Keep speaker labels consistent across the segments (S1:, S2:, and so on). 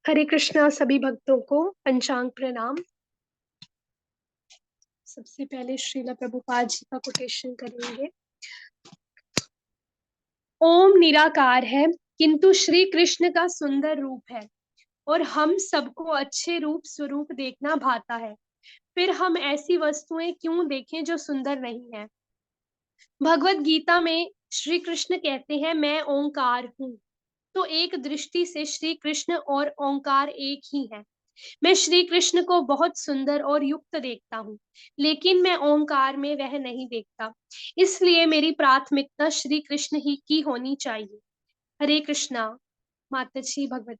S1: हरे कृष्णा सभी भक्तों को पंचांग प्रणाम। सबसे पहले श्रीला प्रभुपाद जी का कोटेशन करेंगे। ओम निराकार है किंतु श्री कृष्ण का सुंदर रूप है और हम सबको अच्छे रूप स्वरूप देखना भाता है। फिर हम ऐसी वस्तुएं क्यों देखें जो सुंदर नहीं है। भगवत गीता में श्री कृष्ण कहते हैं मैं ओंकार हूँ। तो एक दृष्टि से श्री कृष्ण और ओंकार एक ही है। मैं श्री कृष्ण को बहुत सुंदर और युक्त देखता हूँ, लेकिन मैं ओंकार में वह नहीं देखता। इसलिए मेरी प्राथमिकता श्री कृष्ण ही की होनी चाहिए। हरे कृष्णा। माता जी भगवत।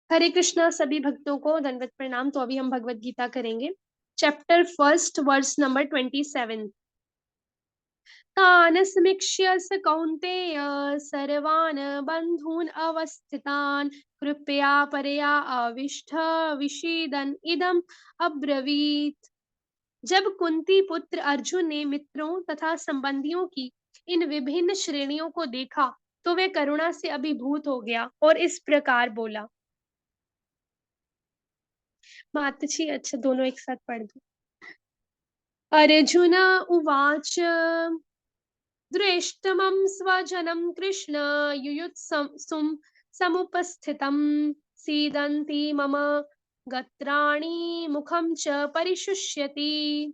S1: हरे कृष्णा सभी भक्तों को दंडवत प्रणाम। तो अभी हम भगवत गीता करेंगे। Chapter first verse number 27। तान् समीक्ष्य स कौन्तेय सर्वान् बन्धून् अवस्थितान् कृपया परया आविष्ट विषीदन् इदम् अब्रवीत्। जब कुंती पुत्र अर्जुन ने मित्रों तथा संबंधियों की इन विभिन्न श्रेणियों को देखा तो वे करुणा से अभिभूत हो गया और इस प्रकार बोला। माताजी अच्छा दोनों एक साथ पढ़ दो। अर्जुन उवाच दृष्टमं स्वजनं कृष्ण युयुत्सुं समुपस्थितं सीदन्ति मम गत्राणि मुखं च परिशुष्यति।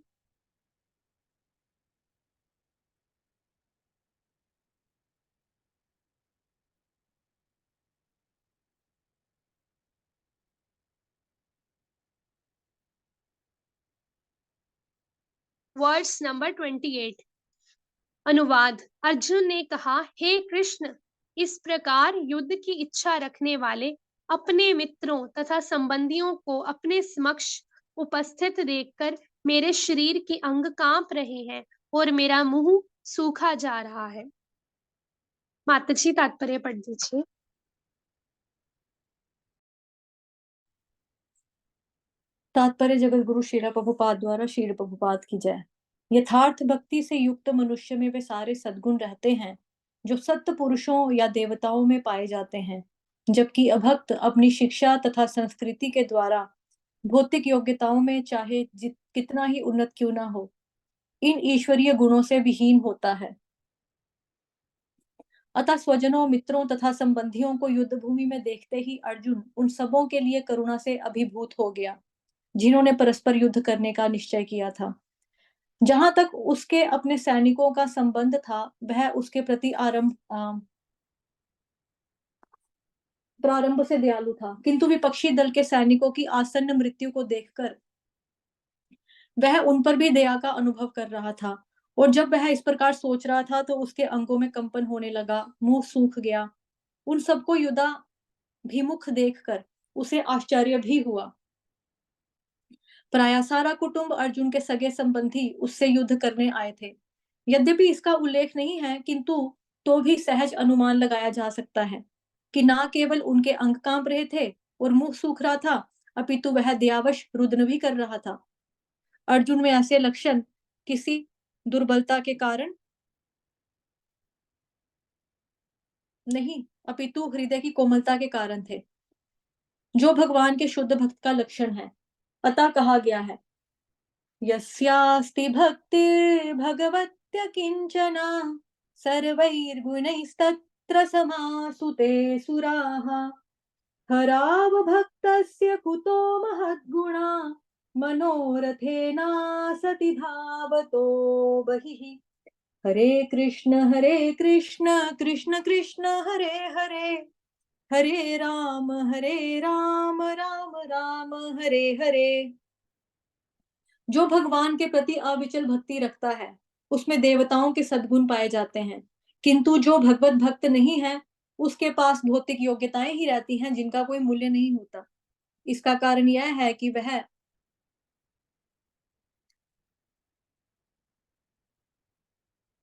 S1: Words number 28। अनुवाद। अर्जुन ने कहा, हे कृष्ण, इस प्रकार युद्ध की इच्छा रखने वाले अपने मित्रों तथा संबंधियों को अपने समक्ष उपस्थित देखकर मेरे शरीर के अंग कांप रहे हैं और मेरा मुंह सूखा जा रहा है। माताजी तात्पर्य पढ़ दीजिए।
S2: तात्पर्य जगत गुरु श्रील प्रभुपाद द्वारा श्रील प्रभुपाद की जय। यथार्थ भक्ति से युक्त मनुष्य में वे सारे सद्गुण रहते हैं जो सत्य पुरुषों या देवताओं में पाए जाते हैं, जबकि अभक्त अपनी शिक्षा तथा संस्कृति के द्वारा भौतिक योग्यताओं में चाहे कितना ही उन्नत क्यों ना हो, इन ईश्वरीय गुणों से विहीन होता है। अतः स्वजनों, मित्रों तथा संबंधियों को युद्ध भूमि में देखते ही अर्जुन उन सबों के लिए करुणा से अभिभूत हो गया जिन्होंने परस्पर युद्ध करने का निश्चय किया था। जहां तक उसके अपने सैनिकों का संबंध था, वह उसके प्रति प्रारंभ से दयालु था, किंतु विपक्षी दल के सैनिकों की आसन्न मृत्यु को देखकर वह उन पर भी दया का अनुभव कर रहा था। और जब वह इस प्रकार सोच रहा था तो उसके अंगों में कंपन होने लगा, मुंह सूख गया। उन सबको युद्धाभिमुख देखकर उसे आश्चर्य भी हुआ। प्राय सारा कुटुंब अर्जुन के सगे संबंधी उससे युद्ध करने आए थे। यद्यपि इसका उल्लेख नहीं है, किंतु तो भी सहज अनुमान लगाया जा सकता है कि ना केवल उनके अंग कांप रहे थे और मुंह सूख रहा था, अपितु वह दयावश रुदन भी कर रहा था। अर्जुन में ऐसे लक्षण किसी दुर्बलता के कारण नहीं, अपितु हृदय की कोमलता के कारण थे, जो भगवान के शुद्ध भक्त का लक्षण है। अतः कहा गया है, यस्यास्ति भक्तिर्भगवत्य किंचना सर्वैर्गुणैस्तत्र समासुते सुराः हरावभक्तस्य कुतो महद्गुणा मनोरथेनासति धावतो बहिः। हरे कृष्ण कृष्ण कृष्ण हरे हरे, हरे राम राम राम हरे हरे। जो भगवान के प्रति अविचल भक्ति रखता है उसमें देवताओं के सद्गुण पाए जाते हैं, किंतु जो भगवत भक्त नहीं है उसके पास भौतिक योग्यताएं ही रहती हैं जिनका कोई मूल्य नहीं होता। इसका कारण यह है कि वह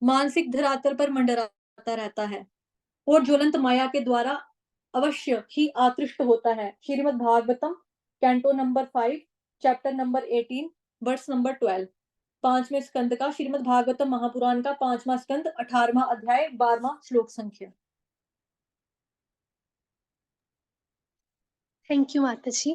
S2: मानसिक धरातल पर मंडराता रहता है और ज्वलंत माया के द्वारा अवश्य ही आकृष्ट होता है। Srimad Bhagavatam canto number 5 chapter number 18 verse number 12। 5वें स्कंद का श्रीमद् भागवतम महापुराण का 5वां स्कंद 18वां अध्याय 12वां श्लोक संख्या।
S1: थैंक यू माता जी।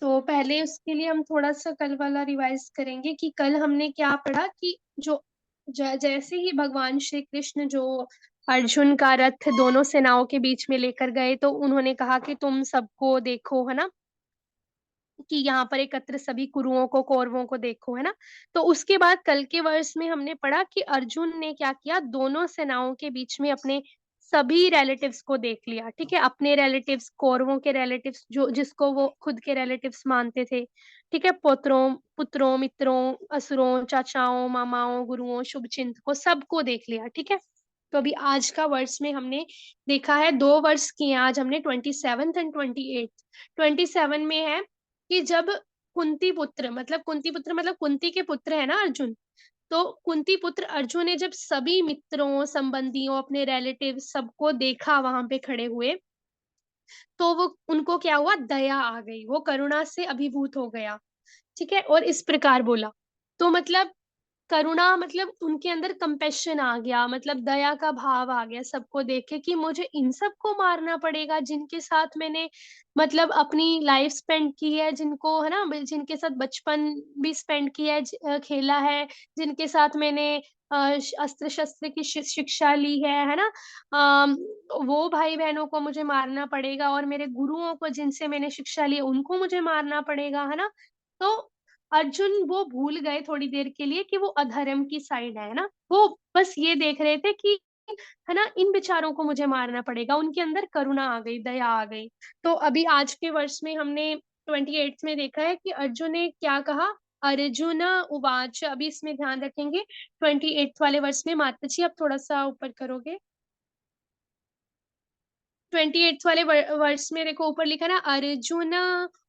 S1: तो पहले उसके लिए हम थोड़ा सा कल वाला रिवाइज करेंगे कि कल हमने क्या पढ़ा कि जो जैसे ही भगवान श्री कृष्ण जो अर्जुन का रथ दोनों सेनाओं के बीच में लेकर गए तो उन्होंने कहा कि तुम सबको देखो, है ना, कि यहाँ पर एकत्र सभी कुरुओं को, कौरवों को देखो, है ना। तो उसके बाद कल के वर्ष में हमने पढ़ा कि अर्जुन ने क्या किया, दोनों सेनाओं के बीच में अपने सभी रिलेटिव्स को देख लिया, ठीक है, अपने रिलेटिव्स, कौरवों के रिलेटिव्स जो जिसको वो खुद के रिलेटिव्स मानते थे, ठीक है, पुत्रों पुत्रों मित्रों, असुरों, चाचाओं, मामाओं, गुरुओं, शुभचिंतकों, सबको देख लिया, ठीक है। तो अभी आज का वर्ष में हमने देखा है, 2 वर्ष किए आज हमने, 27 एंड 28। 27 में है कि जब कुंती पुत्र मतलब कुंती के पुत्र है ना अर्जुन, तो कुंती पुत्र अर्जुन ने जब सभी मित्रों, संबंधियों, अपने रिलेटिव सबको देखा वहां पे खड़े हुए, तो वो उनको क्या हुआ, दया आ गई, वो करुणा से अभिभूत हो गया, ठीक है, और इस प्रकार बोला। तो मतलब करुणा मतलब उनके अंदर कंपैशन आ गया, मतलब दया का भाव आ गया सबको देख के कि मुझे इन सबको मारना पड़ेगा जिनके साथ मैंने मतलब अपनी लाइफ स्पेंड की है, जिनको है ना, जिनके साथ बचपन भी स्पेंड किया है, खेला है, जिनके साथ मैंने अस्त्र शस्त्र की शिक्षा ली है ना। अम, वो भाई बहनों को मुझे मारना पड़ेगा और मेरे गुरुओं को जिनसे मैंने शिक्षा ली उनको मुझे मारना पड़ेगा, है ना। तो अर्जुन वो भूल गए थोड़ी देर के लिए कि वो अधर्म की साइड है ना, वो बस ये देख रहे थे कि है ना, इन बेचारों को मुझे मारना पड़ेगा, उनके अंदर करुणा आ गई, दया आ गई। तो अभी आज के वर्ष में हमने 28 में देखा है कि अर्जुन ने क्या कहा, अर्जुन उवाच, अभी इसमें ध्यान रखेंगे 28 वाले वर्ष में। माता जी आप थोड़ा सा ऊपर करोगे, 28 वाले वर्ष में देखो ऊपर लिखा ना, अर्जुन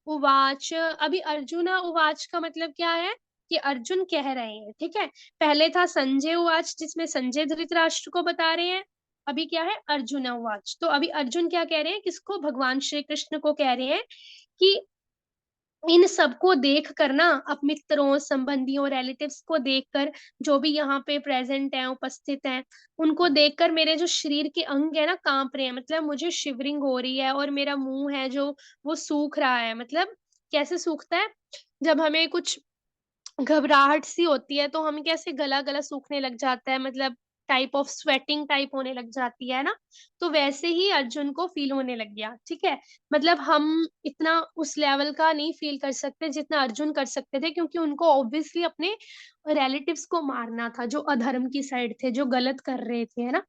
S1: उवाच। अभी अर्जुन उवाच का मतलब क्या है कि अर्जुन कह रहे हैं, ठीक है। पहले था संजय उवाच जिसमें संजय धृतराष्ट्र को बता रहे हैं, अभी क्या है, अर्जुन उवाच। तो अभी अर्जुन क्या कह रहे हैं, किसको, भगवान श्री कृष्ण को कह रहे हैं कि इन सबको देख कर ना, अब मित्रों, संबंधियों, रिलेटिव्स को देखकर, जो भी यहाँ पे प्रेजेंट है, उपस्थित हैं, उनको देखकर मेरे जो शरीर के अंग है ना कांप रहे हैं, मतलब मुझे शिवरिंग हो रही है, और मेरा मुंह है जो वो सूख रहा है। मतलब कैसे सूखता है, जब हमें कुछ घबराहट सी होती है तो हम कैसे गला गला सूखने लग जाता है, मतलब टाइप ऑफ स्वेटिंग टाइप होने लग जाती है ना। तो वैसे ही अर्जुन को फील होने लग गया, ठीक है। मतलब हम इतना उस लेवल का नहीं फील कर सकते जितना अर्जुन कर सकते थे, क्योंकि उनको ऑब्वियसली अपने रिलेटिव्स को मारना था जो अधर्म की साइड थे, जो गलत कर रहे थे, है ना।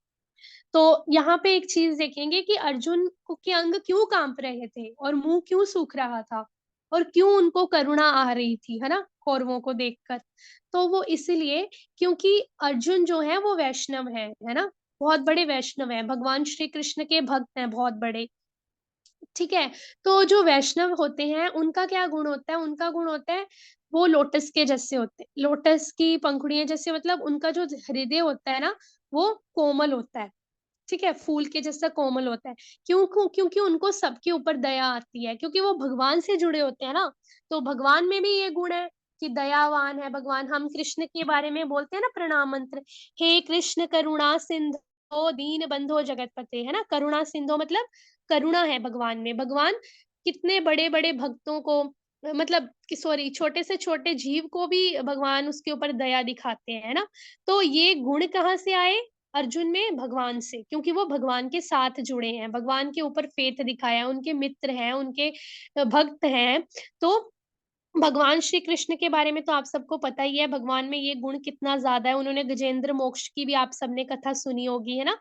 S1: तो यहाँ पे एक चीज देखेंगे कि अर्जुन को के अंग क्यों कांप रहे थे और मुंह क्यों सूख रहा था, और क्यों उनको करुणा आ रही थी, है ना, कौरवों को देखकर। तो वो इसलिए क्योंकि अर्जुन जो है वो वैष्णव है ना, बहुत बड़े वैष्णव है, भगवान श्री कृष्ण के भक्त हैं बहुत बड़े, ठीक है। तो जो वैष्णव होते हैं उनका क्या गुण होता है, उनका गुण होता है वो लोटस के जैसे होते हैं, लोटस की पंखुड़ियां जैसे, मतलब उनका जो हृदय होता है ना वो कोमल होता है, ठीक है, फूल के जैसा कोमल होता है। क्यों क्यों क्योंकि उनको सबके ऊपर दया आती है, क्योंकि वो भगवान से जुड़े होते हैं ना। तो भगवान में भी ये गुण है कि दयावान है भगवान। हम कृष्ण के बारे में बोलते हैं ना प्रणाम मंत्र, हे कृष्ण करुणा सिंधो दीन बंधो जगतपते, है ना, करुणा सिंधो मतलब करुणा है भगवान में। भगवान कितने बड़े बड़े भक्तों को, मतलब कि सॉरी, छोटे से छोटे जीव को भी भगवान उसके ऊपर दया दिखाते हैं ना। तो ये गुण कहाँ से आए अर्जुन में, भगवान से, क्योंकि वो भगवान के साथ जुड़े हैं, भगवान के ऊपर फेथ दिखाया, उनके मित्र हैं, उनके भक्त हैं। तो भगवान श्री कृष्ण के बारे में तो आप सबको पता ही है, भगवान में ये गुण कितना ज्यादा है, उन्होंने गजेंद्र मोक्ष की भी आप सबने कथा सुनी होगी, है ना।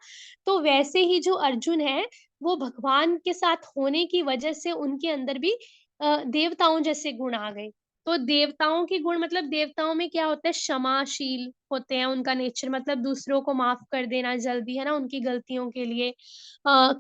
S1: तो वैसे ही जो अर्जुन है वो भगवान के साथ होने की वजह से उनके अंदर भी देवताओं जैसे गुण आ गए। तो देवताओं के गुण मतलब देवताओं में क्या होता है, क्षमाशील होते हैं उनका नेचर, मतलब दूसरों को माफ कर देना जल्दी, है ना, उनकी गलतियों के लिए।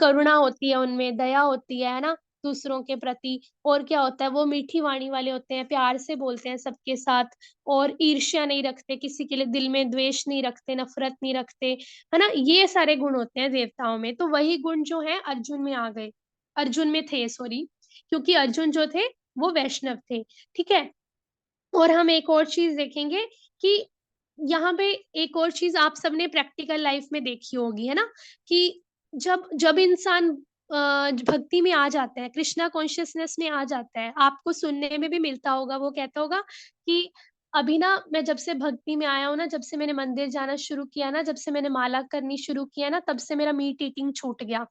S1: करुणा होती है उनमें, दया होती है ना। दूसरों के प्रति। और क्या होता है, वो मीठी वाणी वाले होते हैं, प्यार से बोलते हैं सबके साथ और ईर्ष्या नहीं रखते, किसी के लिए दिल में द्वेष नहीं रखते, नफ़रत नहीं रखते, है ना? ये सारे गुण होते हैं देवताओं में, तो वही गुण जो हैं अर्जुन में आ गए। अर्जुन में थे सॉरी, क्योंकि अर्जुन जो थे वो वैष्णव थे, ठीक है? और हम एक और चीज़ देखेंगे कि यहाँ पे एक और चीज़ आप सबने प्रैक्टिकल लाइफ़ में देखी होगी, है ना? कि जब जब इंसान भक्ति में आ जाता है, कृष्णा कॉन्शियसनेस में आ जाता है, आपको सुनने में भी मिलता होगा, वो कहता होगा कि अभी ना मैं जब से भक्ति में आया हूँ ना, जब से मैंने मंदिर जाना शुरू किया ना, जब से मैंने माला करनी शुरू किया ना, तब से मेरा मीट ईटिंग छूट गया।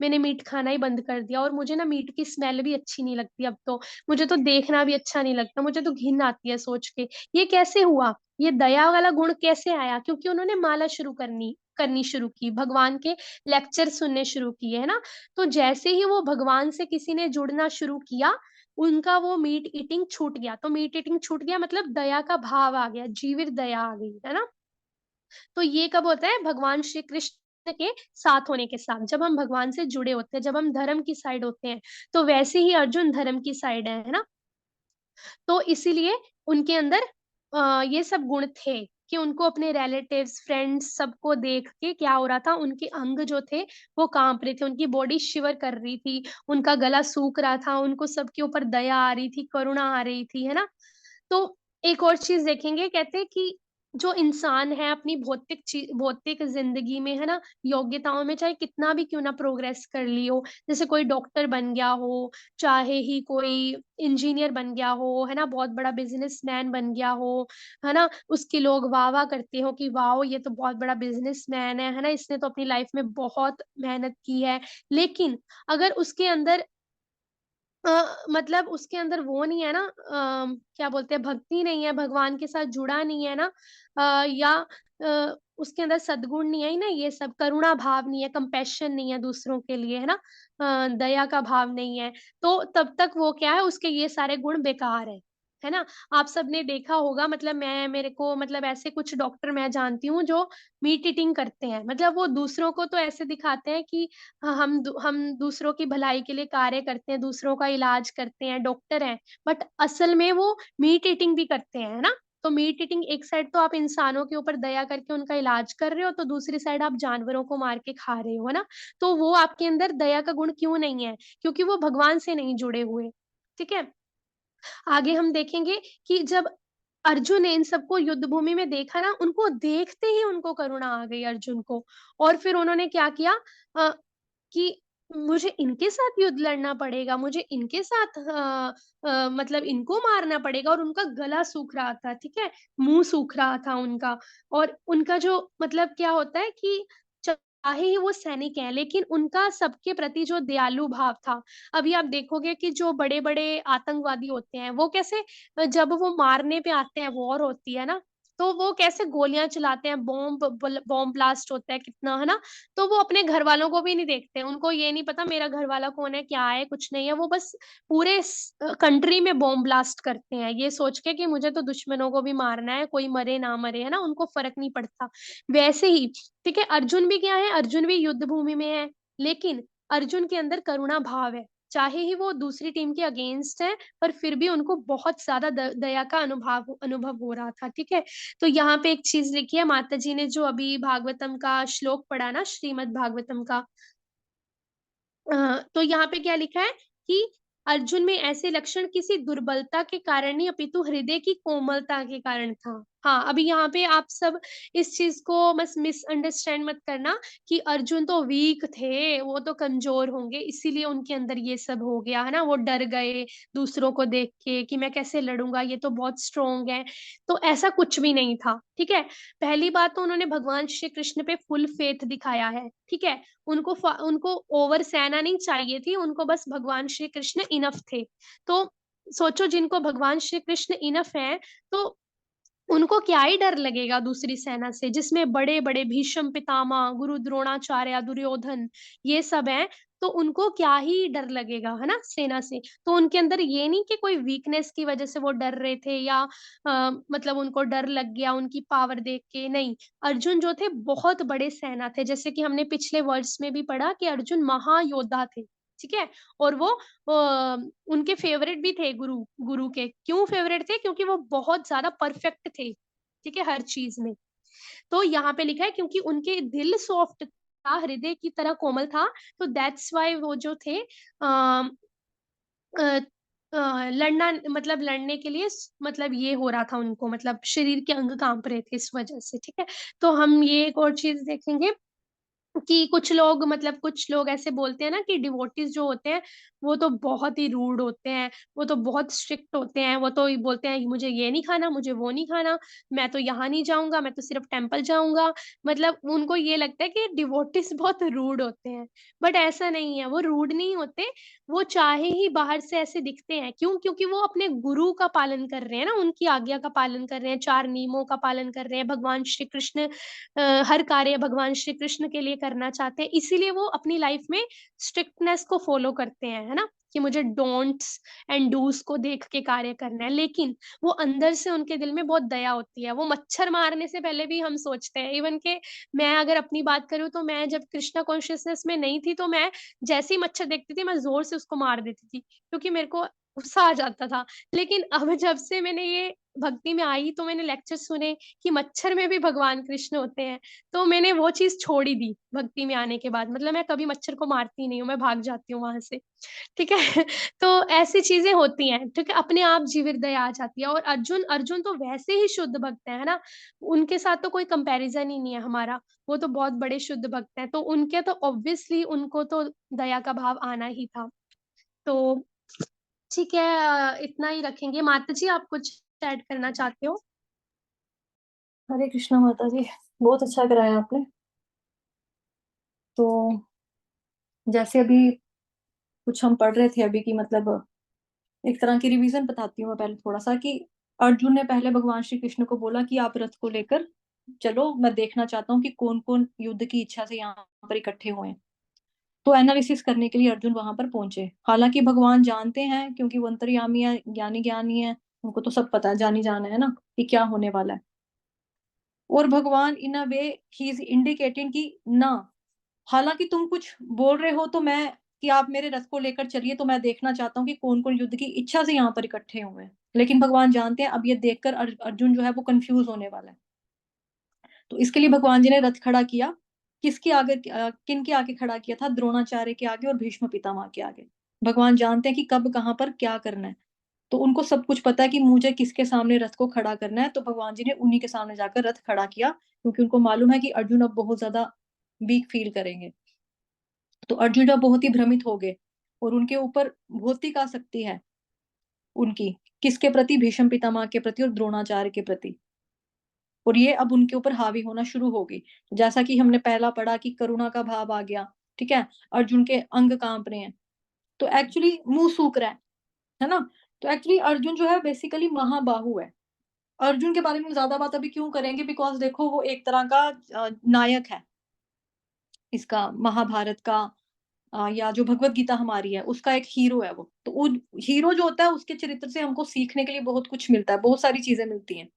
S1: मैंने मीट खाना ही बंद कर दिया और मुझे ना मीट की स्मेल भी अच्छी नहीं लगती अब तो। मुझे तो देखना भी अच्छा नहीं लगता, मुझे तो घिन आती है सोच के। ये कैसे हुआ? ये दया वाला गुण कैसे आया? क्योंकि उन्होंने माला शुरू करनी करनी शुरू की, भगवान के लेक्चर सुनने शुरू किए, है ना? तो जैसे ही वो भगवान से किसी ने जुड़ना शुरू किया, उनका वो मीट ईटिंग छूट गया। तो मीट ईटिंग छूट गया मतलब दया का भाव आ गया, जीवित दया आ गई, है ना? तो ये कब होता है? भगवान श्री कृष्ण के साथ होने के साथ, जब हम भगवान से जुड़े होते हैं, जब हम धर्म की साइड होते हैं, तो वैसे ही अर्जुन धर्म की साइड है ना? तो इसीलिए उनके अंदर ये सब गुण थे कि उनको अपने रिलेटिव्स, फ्रेंड्स सबको देख के क्या हो रहा था, उनके अंग जो थे वो काँप रहे थे, उनकी बॉडी शिवर कर रही थी, उनका गला सूख रहा था, उनको सबके ऊपर दया आ रही थी, करुणा आ रही थी, है ना? तो एक और चीज़ देखेंगे, कहते हैं कि जो इंसान है अपनी भौतिक ज़िंदगी में, है ना, योग्यताओं में चाहे कितना भी क्यों ना प्रोग्रेस कर ली हो, जैसे कोई डॉक्टर बन गया हो, चाहे ही कोई इंजीनियर बन गया हो, है ना, बहुत बड़ा बिज़नेसमैन बन गया हो, है ना, उसकी लोग वाह-वाह करते हो कि वाओ! ये तो बहुत बड़ा बिज़नेसमैन है ना, इसने तो अपनी लाइफ़ में बहुत मेहनत की है। लेकिन अगर उसके अंदर मतलब उसके अंदर वो नहीं है ना, क्या बोलते हैं, भक्ति नहीं है, भगवान के साथ जुड़ा नहीं है ना, या उसके अंदर सद्गुण नहीं है ना, ये सब करुणा भाव नहीं है, कंपैशन नहीं है दूसरों के लिए, है ना? दया का भाव नहीं है, तो तब तक वो क्या है, उसके ये सारे गुण बेकार है ना? आप सबने देखा होगा, मतलब मेरे को मतलब ऐसे कुछ डॉक्टर मैं जानती हूँ जो मीट ईटिंग करते हैं, मतलब वो दूसरों को तो ऐसे दिखाते हैं कि हम दूसरों की भलाई के लिए कार्य करते हैं, दूसरों का इलाज करते हैं, डॉक्टर हैं, बट असल में वो मीट ईटिंग भी करते हैं, है ना? तो मीट ईटिंग एक साइड तो आप इंसानों के ऊपर दया करके उनका इलाज कर रहे हो, तो दूसरी साइड आप जानवरों को मार के खा रहे हो, है ना? तो वो आपके अंदर दया का गुण क्यों नहीं है? क्योंकि वो भगवान से नहीं जुड़े हुए, ठीक है? आगे हम देखेंगे कि जब अर्जुन ने इन सबको युद्ध भूमि में देखा ना, उनको देखते ही उनको करुणा आ गई अर्जुन को, और फिर उन्होंने क्या किया, अ, कि मुझे इनके साथ युद्ध लड़ना पड़ेगा, मुझे इनके साथ मतलब इनको मारना पड़ेगा, और उनका गला सूख रहा था, ठीक है? मुँह सूख रहा था उनका, और उनका जो मतलब क्या होता है कि चाहे ही वो सैनिक हैं, लेकिन उनका सबके प्रति जो दयालु भाव था। अभी आप देखोगे कि जो बड़े-बड़े आतंकवादी होते हैं, वो कैसे जब वो मारने पे आते हैं, वॉर होती है ना, तो वो कैसे गोलियाँ चलाते हैं, बॉम्ब ब्लास्ट होता है कितना, है ना? तो वो अपने घरवालों को भी नहीं देखते, उनको ये नहीं पता मेरा घरवाला कौन है, क्या है, कुछ नहीं है, वो बस पूरे कंट्री में बॉम्ब ब्लास्ट करते हैं, ये सोच के कि मुझे तो दुश्मनों को भी मारना है, कोई मरे ना मरे, है ना? उनको फ़र्क नहीं पड़ता। वैसे ही, ठीक है, अर्जुन भी क्या है, अर्जुन भी युद्ध भूमि में है, लेकिन अर्जुन के अंदर करुणा भाव है। चाहे ही वो दूसरी टीम के अगेंस्ट है, पर फिर भी उनको बहुत ज़्यादा द दया का अनुभव हो रहा था, ठीक है? तो यहाँ पे एक चीज़ लिखी है, माताजी ने जो अभी भागवतम का श्लोक पढ़ा ना, श्रीमद् भागवतम का, तो यहाँ पे क्या लिखा है कि अर्जुन में ऐसे लक्षण किसी दुर्बलता के कारण नहीं, अपितु हृदय की कोमलता के कारण था। हाँ, अभी यहाँ पे आप सब इस चीज़ को बस मिसअंडरस्टैंड मत करना कि अर्जुन तो वीक थे, वो तो कमज़ोर होंगे, इसीलिए उनके अंदर ये सब हो गया, है ना? वो डर गए दूसरों को देख के कि मैं कैसे लड़ूँगा, ये तो बहुत स्ट्रॉन्ग है। तो ऐसा कुछ भी नहीं था, ठीक है? पहली बात तो उन्होंने भगवान श्री कृष्ण पे फुल फ़ेथ दिखाया है, ठीक है? उनको ओवर सेना नहीं चाहिए थी, उनको बस भगवान श्री कृष्ण इनफ थे। तो सोचो, जिनको भगवान श्री कृष्ण इनफ हैं, तो उनको क्या ही डर लगेगा दूसरी सेना से, जिसमें बड़े-बड़े भीष्म पितामह, गुरु द्रोणाचार्य, दुर्योधन ये सब हैं, तो उनको क्या ही डर लगेगा, है ना, सेना से। तो उनके अंदर ये नहीं कि कोई वीकनेस की वजह से वो डर रहे थे, या मतलब उनको डर लग गया उनकी पावर देख के, नहीं। अर्जुन जो थे बहुत बड़े सेना थे, जैसे कि हमने पिछले वर्ड्स में भी पढ़ा कि अर्जुन महायोद्धा थे, ठीक है? और वो उनके फेवरेट भी थे गुरु के। क्यों फेवरेट थे? क्योंकि वो बहुत ज़्यादा परफेक्ट थे, ठीक है? हर चीज़ में। तो यहाँ पे लिखा है क्योंकि उनके दिल सॉफ्ट था, हृदय की तरह कोमल था, तो दैट्स व्हाई वो जो थे अ लड़ना मतलब लड़ने के लिए मतलब ये हो रहा था उनको, मतलब शरीर के अंग काँप रहे थे इस वज़ह से, ठीक है? तो हम ये एक और चीज़ देखेंगे कि कुछ लोग मतलब कुछ लोग ऐसे बोलते हैं ना कि डिवोटीज़ जो होते हैं, वो तो बहुत ही रूड होते हैं, वो तो बहुत स्ट्रिक्ट होते हैं, वो तो ये बोलते हैं मुझे ये नहीं खाना, मुझे वो नहीं खाना, मैं तो यहाँ नहीं जाऊँगा, मैं तो सिर्फ़ टेम्पल जाऊँगा। मतलब उनको ये लगता है कि डिवोटीज़ बहुत रूड होते हैं, बट ऐसा नहीं है, वो रूड नहीं होते, वो चाहे ही बाहर से ऐसे दिखते हैं। क्यों? क्योंकि वो अपने गुरु का पालन कर रहे हैं ना, उनकी आज्ञा का पालन कर रहे हैं, 4 नियमों का पालन कर रहे हैं, भगवान श्री कृष्ण हर कार्य भगवान श्री कृष्ण के लिए करना चाहते हैं, इसीलिए वो अपनी लाइफ में स्ट्रिक्टनेस को फ़ॉलो करते हैं, है ना? कि मुझे डोंट्स एंड डूज़ को देख के कार्य करना है, लेकिन वो अंदर से उनके दिल में बहुत दया होती है, वो मच्छर मारने से पहले भी हम सोचते हैं, इवन कि मैं अगर अपनी बात करूँ तो मैं जब कृष्णा कॉन्शियसनेस में नहीं थी, तो मैं जैसे ही मच्छर देखती थी, मैं ज़ोर से उसको मार देती थी, क्योंकि मेरे को गुस्सा आ जाता था। लेकिन अब जब से मैंने ये भक्ति में आई, तो मैंने लेक्चर सुने कि मच्छर में भी भगवान कृष्ण होते हैं, तो मैंने वो चीज़ छोड़ ही दी भक्ति में आने के बाद। मतलब मैं कभी मच्छर को मारती नहीं हूँ, मैं भाग जाती हूँ वहाँ से, ठीक है? तो ऐसी चीज़ें होती हैं, ठीक है? अपने आप जीवित दया आ जाती है और अर्जुन अर्जुन तो वैसे ही शुद्ध भक्त है ना? उनके साथ तो कोई कंपैरिज़न ही नहीं है हमारा, वो तो बहुत बड़े शुद्ध भक्त हैं, तो उनके तो ऑब्वियसली उनको तो दया का भाव आना ही था। तो ठीक है इतना ही रखेंगे। माता जी आप कुछ ऐड करना चाहते हो?
S2: हरे कृष्णा माता जी, बहुत अच्छा कराया आपने। तो जैसे अभी कुछ हम पढ़ रहे थे अभी की, मतलब एक तरह की रिवीजन बताती हूँ मैं पहले थोड़ा सा, कि अर्जुन ने पहले भगवान श्री कृष्ण को बोला कि आप रथ को लेकर चलो, मैं देखना चाहता हूँ कि कौन कौन युद्ध की इच्छा से यहाँ पर इकट्ठे हुए हैं। तो एनालिसिस करने के लिए अर्जुन वहां पर पहुंचे। हालांकि भगवान जानते हैं, क्योंकि वो अंतर्यामी है, ज्ञानी ज्ञानी है, उनको तो सब पता है, जानी जाना है ना कि क्या होने वाला है। और भगवान इन अ वे ही इज इंडिकेटिंग कि ना, हालांकि तुम कुछ बोल रहे हो तो मैं, कि आप मेरे रथ को लेकर चलिए, तो मैं देखना चाहता हूँ कि कौन कौन युद्ध की इच्छा से यहाँ पर इकट्ठे हुए हैं। लेकिन भगवान जानते हैं अब ये देखकर अर्जुन जो है वो कंफ्यूज होने वाला है। तो इसके लिए भगवान जी ने रथ खड़ा किया। किसके आगे, किन के आगे खड़ा किया था? द्रोणाचार्य के आगे और भीष्म पितामह के आगे। भगवान जानते हैं कि कब कहाँ पर क्या करना है, तो उनको सब कुछ पता है कि मुझे किसके सामने रथ को खड़ा करना है। तो भगवान जी ने उन्हीं के सामने जाकर रथ खड़ा किया, क्योंकि उनको मालूम है कि अर्जुन अब बहुत ज्यादा वीक फील करेंगे। तो अर्जुन जब बहुत ही भ्रमित हो गए, और उनके ऊपर भौतिक आसक्ति है उनकी, किसके प्रति? भीष्म पितामह के प्रति और द्रोणाचार्य के प्रति। और ये अब उनके ऊपर हावी होना शुरू हो गई। जैसा कि हमने पहला पढ़ा कि करुणा का भाव आ गया, ठीक है, अर्जुन के अंग कांप रहे हैं, तो एक्चुअली मुंह सूख रहा है ना। तो एक्चुअली अर्जुन जो है बेसिकली महाबाहु है। अर्जुन के बारे में ज्यादा बात अभी क्यों करेंगे, बिकॉज देखो वो एक तरह का नायक है इसका, महाभारत का, या जो भगवत गीता हमारी है उसका एक हीरो है वो। तो उन हीरो जो होता है उसके चरित्र से हमको सीखने के लिए बहुत कुछ मिलता है, बहुत सारी चीजें मिलती हैं।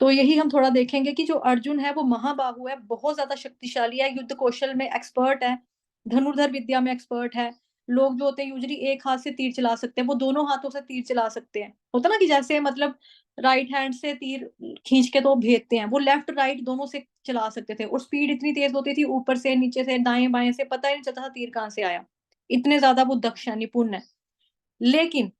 S2: तो यही हम थोड़ा देखेंगे कि जो अर्जुन है वो महाबाहु है, बहुत ज्यादा शक्तिशाली है, युद्ध कौशल में एक्सपर्ट है, धनुर्धर विद्या में एक्सपर्ट है। लोग जो होते हैं यूजली एक हाथ से तीर चला सकते हैं, वो दोनों हाथों से तीर चला सकते हैं। होता ना कि जैसे मतलब राइट हैंड से तीर खींच के तो भेजते हैं, वो लेफ्ट राइट दोनों से चला सकते थे, और स्पीड इतनी तेज होती थी, ऊपर से नीचे से दाएं बाएं से पता ही नहीं चलता था तीर कहाँ से आया। इतने ज्यादा वो दक्ष है, निपुण है। लेकिन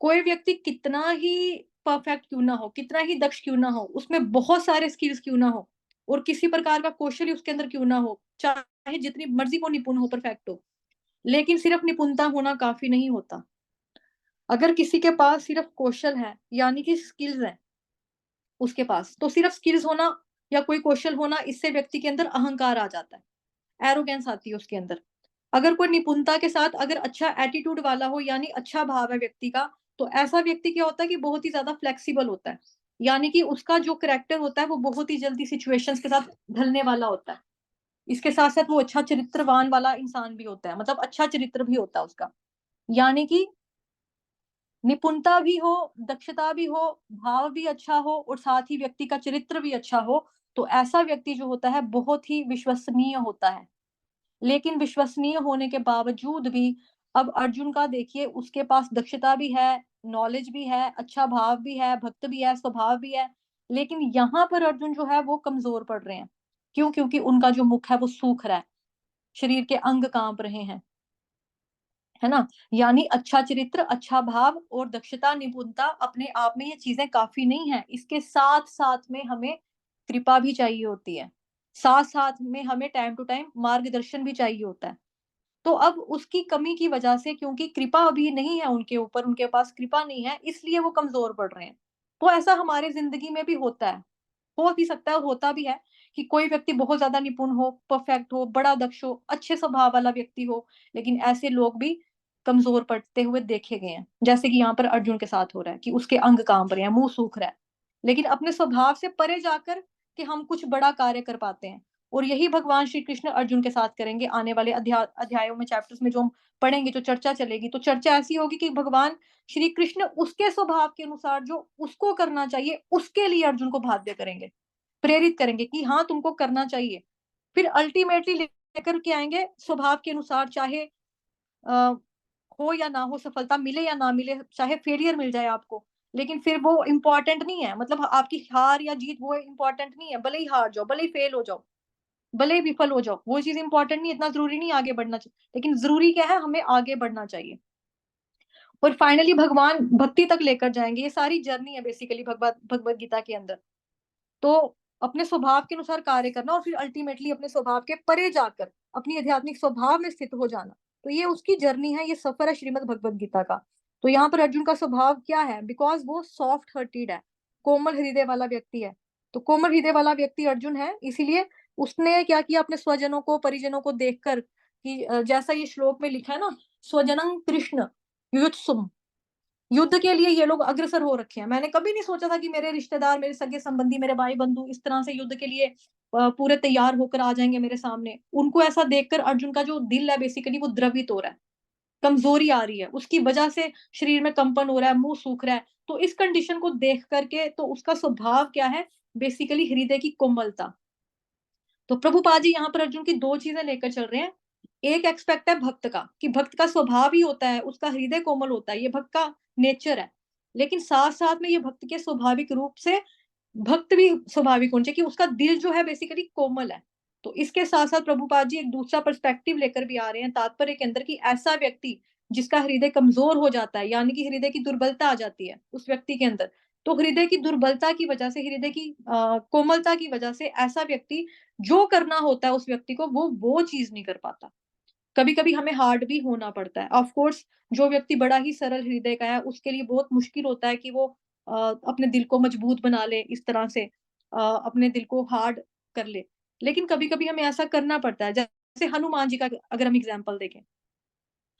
S2: कोई व्यक्ति कितना ही परफेक्ट क्यों ना हो, कितना ही दक्ष क्यों ना हो, उसमें बहुत सारे स्किल्स क्यों ना हो, और किसी प्रकार का कौशल उसके अंदर क्यों ना हो, चाहे जितनी मर्जी वो निपुण हो, परफेक्ट हो, लेकिन सिर्फ निपुणता होना काफी नहीं होता। अगर किसी के पास सिर्फ कौशल है, यानी कि स्किल्स है उसके पास, तो सिर्फ स्किल्स होना या कोई कौशल होना, इससे व्यक्ति के अंदर अहंकार आ जाता है, एरोगेंस आती है उसके अंदर। अगर कोई निपुणता के साथ अगर अच्छा एटीट्यूड वाला हो, यानी अच्छा भाव है व्यक्ति का, तो ऐसा व्यक्ति क्या होता है कि बहुत ही ज्यादा फ्लेक्सिबल होता है, यानी कि उसका जो करेक्टर होता है वो बहुत ही जल्दी सिचुएशंस के साथ ढलने वाला होता है। इसके साथ साथ वो अच्छा चरित्रवान वाला इंसान भी होता है, मतलब अच्छा चरित्र भी होता है उसका, यानी कि निपुणता भी हो, दक्षता भी हो, भाव भी अच्छा हो, और साथ ही व्यक्ति का चरित्र भी अच्छा हो, तो ऐसा व्यक्ति जो होता है बहुत ही विश्वसनीय होता है। लेकिन विश्वसनीय होने के बावजूद भी अब अर्जुन का देखिए, उसके पास दक्षता भी है, नॉलेज भी है, अच्छा भाव भी है, भक्त भी है, स्वभाव भी है, लेकिन यहाँ पर अर्जुन जो है वो कमजोर पड़ रहे हैं। क्यों? क्योंकि उनका जो मुख है वो सूख रहा है, शरीर के अंग कांप रहे हैं, है ना? यानी अच्छा चरित्र, अच्छा भाव और दक्षता, निपुणता अपने आप में ये चीजें काफी नहीं है, इसके साथ साथ में हमें कृपा भी चाहिए होती है, साथ साथ में हमें टाइम टू टाइम मार्गदर्शन भी चाहिए होता है। तो अब उसकी कमी की वजह से, क्योंकि कृपा अभी नहीं है उनके ऊपर, उनके पास कृपा नहीं है, इसलिए वो कमजोर पड़ रहे हैं। तो ऐसा हमारी जिंदगी में भी होता है, हो भी सकता है और होता भी है कि कोई व्यक्ति बहुत ज्यादा निपुण हो, परफेक्ट हो, बड़ा दक्ष हो, अच्छे स्वभाव वाला व्यक्ति हो, लेकिन ऐसे लोग भी कमजोर पड़ते हुए देखे गए हैं। जैसे कि यहाँ पर अर्जुन के साथ हो रहा है कि उसके अंग कांप रहे हैं, मुंह सूख रहा है, लेकिन अपने स्वभाव से परे जाकर कि हम कुछ बड़ा कार्य कर पाते हैं। और यही भगवान श्री कृष्ण अर्जुन के साथ करेंगे आने वाले अध्यायों में, चैप्टर्स में जो हम पढ़ेंगे, जो चर्चा चलेगी, तो चर्चा ऐसी होगी कि भगवान श्री कृष्ण उसके स्वभाव के अनुसार जो उसको करना चाहिए उसके लिए अर्जुन को बाध्य करेंगे, प्रेरित करेंगे कि हाँ तुमको करना चाहिए। फिर अल्टीमेटली लेकर के आएंगे स्वभाव के अनुसार, चाहे अ, हो या ना हो, सफलता मिले या ना मिले, चाहे फेलियर मिल जाए आपको, लेकिन फिर वो इम्पोर्टेंट नहीं है। मतलब आपकी हार या जीत वो इम्पोर्टेंट नहीं है, भले ही हार जाओ, भले ही फेल हो जाओ, भले ही विफल हो जाओ, वो चीज इंपॉर्टेंट नहीं है, इतना जरूरी नहीं आगे बढ़ना चाहिए, लेकिन जरूरी क्या है, हमें आगे बढ़ना चाहिए। और फाइनली भगवान भक्ति तक लेकर जाएंगे। ये सारी जर्नी है बेसिकली भगवत गीता के अंदर। तो अपने स्वभाव के अनुसार कार्य करना और फिर अल्टीमेटली अपने स्वभाव के परे जाकर अपनी आध्यात्मिक स्वभाव में स्थित हो जाना, तो ये उसकी जर्नी है, ये सफर है श्रीमद् भगवत गीता का। तो यहाँ पर अर्जुन का स्वभाव क्या है? बिकॉज वो सॉफ्ट हर्टेड है, कोमल हृदय वाला व्यक्ति है। तो कोमल हृदय वाला व्यक्ति अर्जुन है, इसीलिए उसने क्या किया, अपने स्वजनों को, परिजनों को देखकर कि जैसा ये श्लोक में लिखा है ना, स्वजनं कृष्ण युत्सुम, युद्ध के लिए ये लोग अग्रसर हो रखे हैं। मैंने कभी नहीं सोचा था कि मेरे रिश्तेदार, मेरे सगे संबंधी, मेरे भाई बंधु इस तरह से युद्ध के लिए पूरे तैयार होकर आ जाएंगे मेरे सामने। उनको ऐसा देखकर अर्जुन का जो दिल है बेसिकली वो द्रवित हो रहा है, कमजोरी आ रही है, उसकी वजह से शरीर में कंपन हो रहा है, मुंह सूख रहा है। तो इस कंडीशन को देख करके तो उसका स्वभाव क्या है, बेसिकली हृदय की कोमलता। तो प्रभुपाद जी यहाँ पर अर्जुन की दो चीजें लेकर चल रहे हैं। एक एक्सपेक्ट है भक्त का, कि भक्त का स्वभाव ही होता है, उसका हृदय कोमल होता है, ये भक्त का नेचर है। लेकिन साथ साथ में ये भक्त के स्वाभाविक रूप से, भक्त भी स्वाभाविक होना चाहिए कि उसका दिल जो है बेसिकली कोमल है। तो इसके साथ साथ प्रभुपाद जी एक दूसरा पर्सपेक्टिव लेकर भी आ रहे हैं तात्पर्य के अंदर, कि ऐसा व्यक्ति जिसका हृदय कमजोर हो जाता है, यानी कि हृदय की दुर्बलता आ जाती है उस व्यक्ति के अंदर, तो हृदय की दुर्बलता की वजह से, हृदय की कोमलता की वजह से ऐसा व्यक्ति जो करना होता है उस व्यक्ति को, वो चीज नहीं कर पाता। कभी कभी हमें हार्ड भी होना पड़ता है, ऑफ कोर्स। जो व्यक्ति बड़ा ही सरल हृदय का है उसके लिए बहुत मुश्किल होता है कि वो अपने दिल को मजबूत बना ले, इस तरह से अपने दिल को हार्ड कर ले। लेकिन कभी कभी हमें ऐसा करना पड़ता है। जैसे हनुमान जी का अगर हम एग्जाम्पल देखें,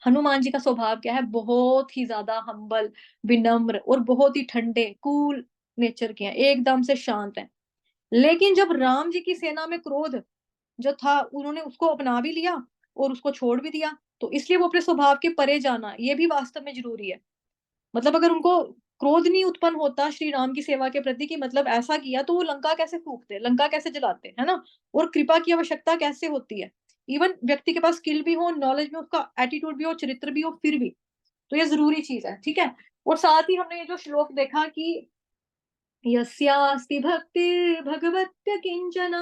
S2: हनुमान जी का स्वभाव क्या है, बहुत ही ज्यादा हम्बल, विनम्र और बहुत ही ठंडे, कूल नेचर के हैं, एकदम से शांत हैं। लेकिन जब राम जी की सेना में क्रोध जो था, उन्होंने उसको अपना भी लिया और उसको छोड़ भी दिया। तो इसलिए वो अपने स्वभाव के परे जाना, ये भी वास्तव में जरूरी है। मतलब अगर उनको क्रोध नहीं उत्पन्न होता श्री राम की सेवा के प्रति, कि मतलब ऐसा किया, तो वो लंका कैसे फूकते, लंका कैसे जलाते, है ना? और कृपा की आवश्यकता कैसे होती है? इवन व्यक्ति के पास स्किल भी हो, नॉलेज भी, उसका एटीट्यूड भी हो, चरित्र भी हो, फिर भी। तो ये जरूरी चीज है, ठीक है। और साथ ही हमने ये जो श्लोक देखा कि यस्यास्ति भक्तिर्भगवत्य किंचन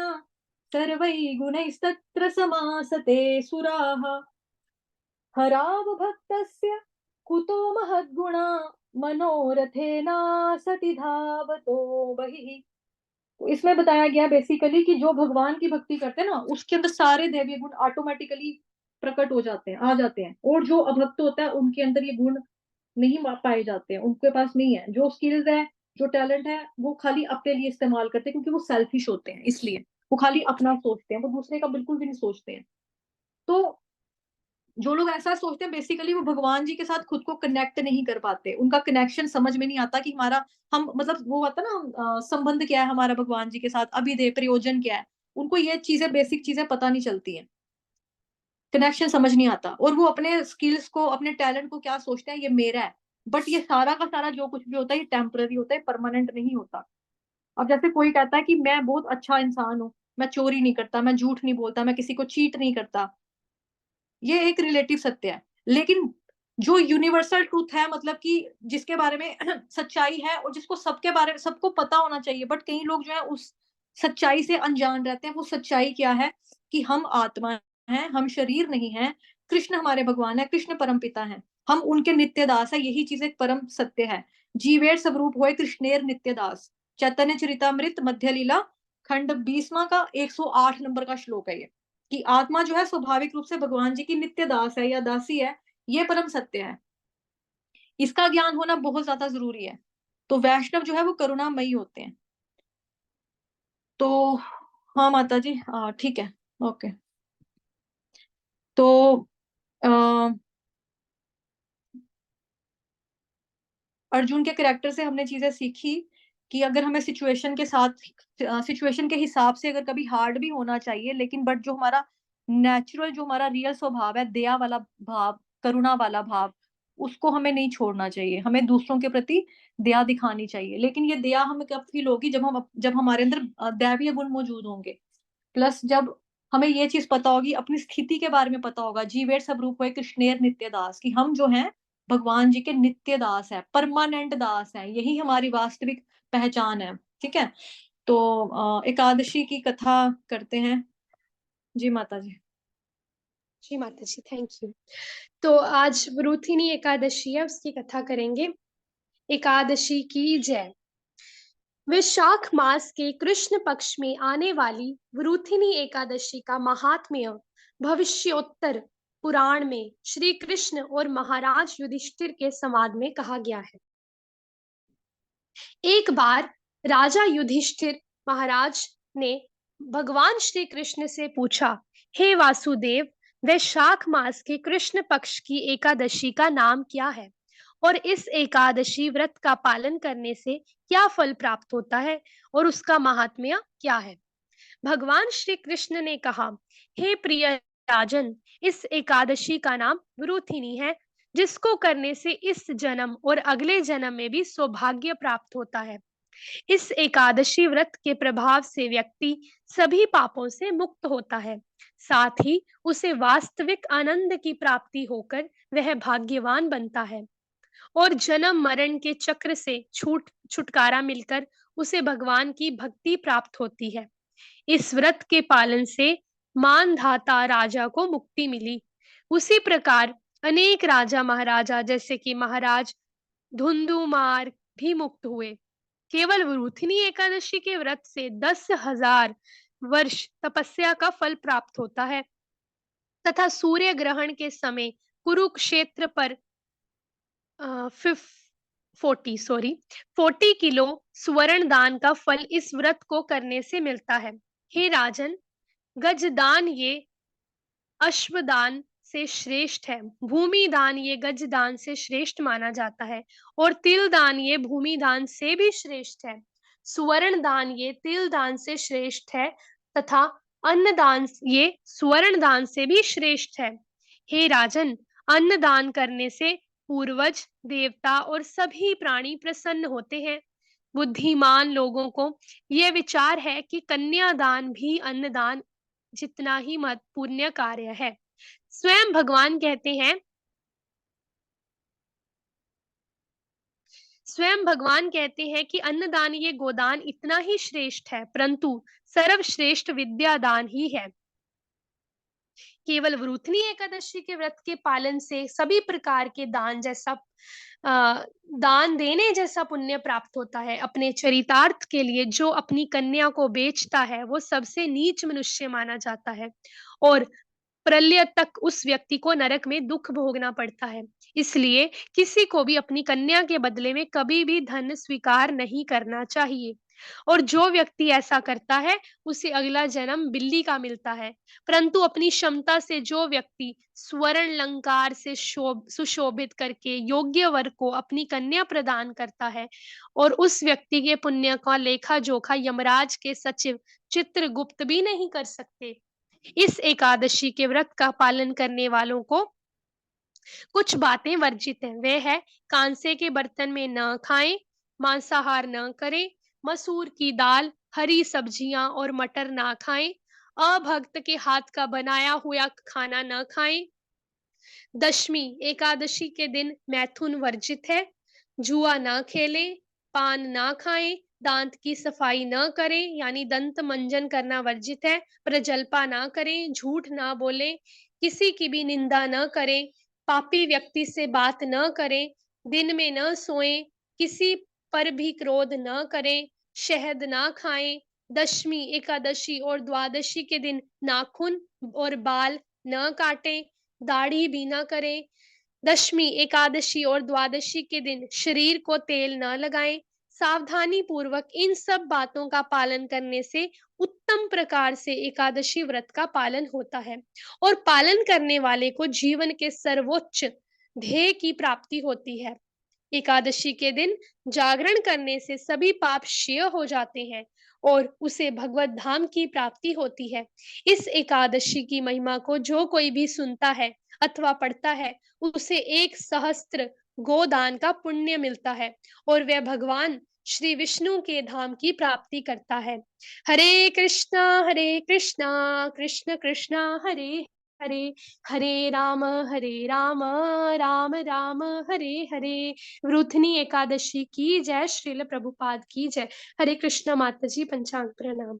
S2: सर्वैः गुणैस्तत्र समासते सुराः हरावभक्तस्य कुतो महद्गुणा मनोरथेना सति धावतो बहिः। तो इसमें बताया गया बेसिकली कि जो भगवान की भक्ति करते हैं ना, उसके अंदर सारे दैवीय गुण ऑटोमेटिकली प्रकट हो जाते हैं, आ जाते हैं। और जो अभक्त होता है उनके अंदर ये गुण नहीं पाए जाते हैं, उनके पास नहीं है। जो स्किल्स है, जो टैलेंट है, वो खाली अपने लिए इस्तेमाल करते हैं, क्योंकि वो सेल्फिश होते हैं, इसलिए वो खाली अपना सोचते हैं, वो दूसरे का बिल्कुल भी नहीं सोचते हैं। तो जो लोग ऐसा सोचते हैं बेसिकली वो भगवान जी के साथ खुद को कनेक्ट नहीं कर पाते, उनका कनेक्शन समझ में नहीं आता कि हमारा, हम मतलब वो आता ना, संबंध क्या है हमारा भगवान जी के साथ, अभिधेय प्रयोजन क्या है। उनको ये चीजें, बेसिक चीजें पता नहीं चलती हैं, कनेक्शन समझ नहीं आता, और वो अपने स्किल्स को, अपने टैलेंट को क्या सोचते हैं, ये मेरा है। बट ये सारा का सारा जो कुछ भी होता है ये टेम्पररी होता है, परमानेंट नहीं होता। अब जैसे कोई कहता है कि मैं बहुत अच्छा इंसान हूँ, मैं चोरी नहीं करता, मैं झूठ नहीं बोलता, मैं किसी को चीट नहीं करता, ये एक रिलेटिव सत्य है। लेकिन जो यूनिवर्सल ट्रूथ है, मतलब कि जिसके बारे में सच्चाई है और जिसको सबके बारे में सबको पता होना चाहिए, बट कई लोग जो है उस सच्चाई से अनजान रहते हैं। वो सच्चाई क्या है कि हम आत्मा हैं, हम शरीर नहीं हैं। कृष्ण हमारे भगवान है, कृष्ण परम पिता हैं, हम उनके नित्य दास है। यही चीज एक परम सत्य है। जीवेर स्वरूप होए कृष्णेर नित्य दास, चैतन्य चरितामृत मध्य लीला खंड 20वां का 108 नंबर का श्लोक है ये, कि आत्मा जो है स्वाभाविक रूप से भगवान जी की नित्य दास है या दासी है। ये परम सत्य है। इसका ज्ञान होना बहुत ज्यादा जरूरी है। तो वैष्णव जो है वो करुणामयी होते हैं। तो हाँ माता जी, ठीक है, ओके। तो अ, अर्जुन के कैरेक्टर से हमने चीजें सीखी कि अगर हमें सिचुएशन के हिसाब से अगर कभी हार्ड भी होना चाहिए, लेकिन बट जो हमारा नेचुरल, जो हमारा रियल स्वभाव है, दया वाला भाव, करुणा वाला भाव, उसको हमें नहीं छोड़ना चाहिए। हमें दूसरों के प्रति दया दिखानी चाहिए। लेकिन ये दया हमें कब फील होगी, जब हमारे अंदर दैवीय गुण मौजूद होंगे। प्लस जब हमें ये चीज पता होगी, अपनी स्थिति के बारे में पता होगा, जीवेर सब रूप है कृष्णेर नित्य दास, कि हम जो हैं भगवान जी के नित्य दास है, परमानेंट दास है। यही हमारी वास्तविक पहचान है। ठीक है। तो एकादशी की कथा करते हैं। जी माता जी।
S1: जी माता जी, थैंक यू। तो आज वरुथिनी एकादशी है, उसकी कथा करेंगे। एकादशी की जय। वैशाख मास के कृष्ण पक्ष में आने वाली वरुथिनी एकादशी का महात्म्य भविष्योत्तर पुराण में श्री कृष्ण और महाराज युधिष्ठिर के संवाद में कहा गया है। एक बार राजा युधिष्ठिर महाराज ने भगवान श्री कृष्ण से पूछा, हे वासुदेव, वैशाख मास के कृष्ण पक्ष की एकादशी का नाम क्या है और इस एकादशी व्रत का पालन करने से क्या फल प्राप्त होता है और उसका महात्म्य क्या है। भगवान श्री कृष्ण ने कहा, हे प्रिय राजन, इस एकादशी का नाम वरुथिनी है, जिसको करने से इस जन्म और अगले जन्म में भी सौभाग्य प्राप्त होता है। इस एकादशी व्रत के प्रभाव से व्यक्ति सभी पापों से मुक्त होता है, साथ ही उसे वास्तविक आनंद की प्राप्ति होकर वह भाग्यवान बनता है और जन्म मरण के चक्र से छुटकारा मिलकर उसे भगवान की भक्ति प्राप्त होती है। इस व्रत के पालन से मानधाता राजा को मुक्ति मिली। उसी प्रकार अनेक राजा महाराजा, जैसे कि महाराज धुंधुमार, भी मुक्त हुए। केवल वरुथिनी एकादशी के व्रत से 10,000 वर्ष तपस्या का फल प्राप्त होता है तथा सूर्य ग्रहण के समय कुरुक्षेत्र पर 40 किलो स्वर्ण दान का फल इस व्रत को करने से मिलता है। हे राजन, गजदान ये अश्वदान से श्रेष्ठ है, भूमि दान ये गजदान से श्रेष्ठ माना जाता है और तिल दान ये भूमि दान से भी श्रेष्ठ है। सुवर्ण दान ये तिल दान से श्रेष्ठ है तथा अन्न दान ये सुवर्ण दान से भी श्रेष्ठ है। हे राजन, अन्न दान करने से पूर्वज, देवता और सभी प्राणी प्रसन्न होते हैं। बुद्धिमान लोगों को यह विचार है कि कन्यादान भी अन्नदान जितना ही महत्वपूर्ण कार्य है। स्वयं भगवान कहते हैं, स्वयं भगवान कहते हैं कि अन्नदान ये गोदान इतना ही श्रेष्ठ है, परंतु सर्वश्रेष्ठ विद्यादान ही है। केवल वरुथनी एकादशी के व्रत के पालन से सभी प्रकार के दान जैसा दान देने जैसा पुण्य प्राप्त होता है। अपने चरितार्थ के लिए जो अपनी कन्या को बेचता है वो सबसे नीच मनुष्य माना जाता है और प्रलय तक उस व्यक्ति को नरक में दुख भोगना पड़ता है। इसलिए किसी को भी अपनी कन्या के बदले में कभी भी धन स्वीकार नहीं करना चाहिए और जो व्यक्ति ऐसा करता है उसे अगला जन्म बिल्ली का मिलता है। परंतु अपनी क्षमता से जो व्यक्ति स्वर्ण अलंकार से सुशोभित करके योग्य वर को अपनी कन्या प्रदान करता है और उस व्यक्ति के पुण्य का लेखा जोखा यमराज के सचिव चित्रगुप्त भी नहीं कर सकते। इस एकादशी के व्रत का पालन करने वालों को कुछ बातें वर्जित हैं। वे है, कांसे के बर्तन में न खाएं, मांसाहार न करें, मसूर की दाल, हरी सब्जियां और मटर ना खाएं, अभक्त के हाथ का बनाया हुआ खाना न खाएं, दशमी एकादशी के दिन मैथुन वर्जित है, जुआ ना खेलें, पान ना खाएं, दांत की सफाई न करें यानी दंत मंजन करना वर्जित है, प्रजल्पा ना करें, झूठ ना बोलें, किसी की भी निंदा न करें, पापी व्यक्ति से बात न करें, दिन में न सोएं, किसी पर भी क्रोध न करें, शहद ना खाएं, दशमी एकादशी और द्वादशी के दिन नाखून और बाल न काटें, दाढ़ी भी ना करें, दशमी एकादशी और द्वादशी के दिन शरीर को तेल न लगाएं, सावधानी पूर्वक इन सब बातों का पालन करने से उत्तम प्रकार से एकादशी व्रत का पालन होता है और पालन करने वाले को जीवन के सर्वोच्च ध्येय की प्राप्ति होती है। एकादशी के दिन जागरण करने से सभी पाप क्षय हो जाते हैं और उसे भगवत धाम की प्राप्ति होती है। इस एकादशी की महिमा को जो कोई भी सुनता है अथवा पढ़ता है, उसे 1 सहस्त्र गोदान का पुण्य मिलता है और वह भगवान श्री विष्णु के धाम की प्राप्ति करता है। हरे कृष्णा कृष्ण कृष्णा हरे हरे, हरे राम राम राम हरे हरे। वृथनी एकादशी की जय, श्रील प्रभुपाद की जय। हरे कृष्णा माता जी, पंचांग प्रणाम।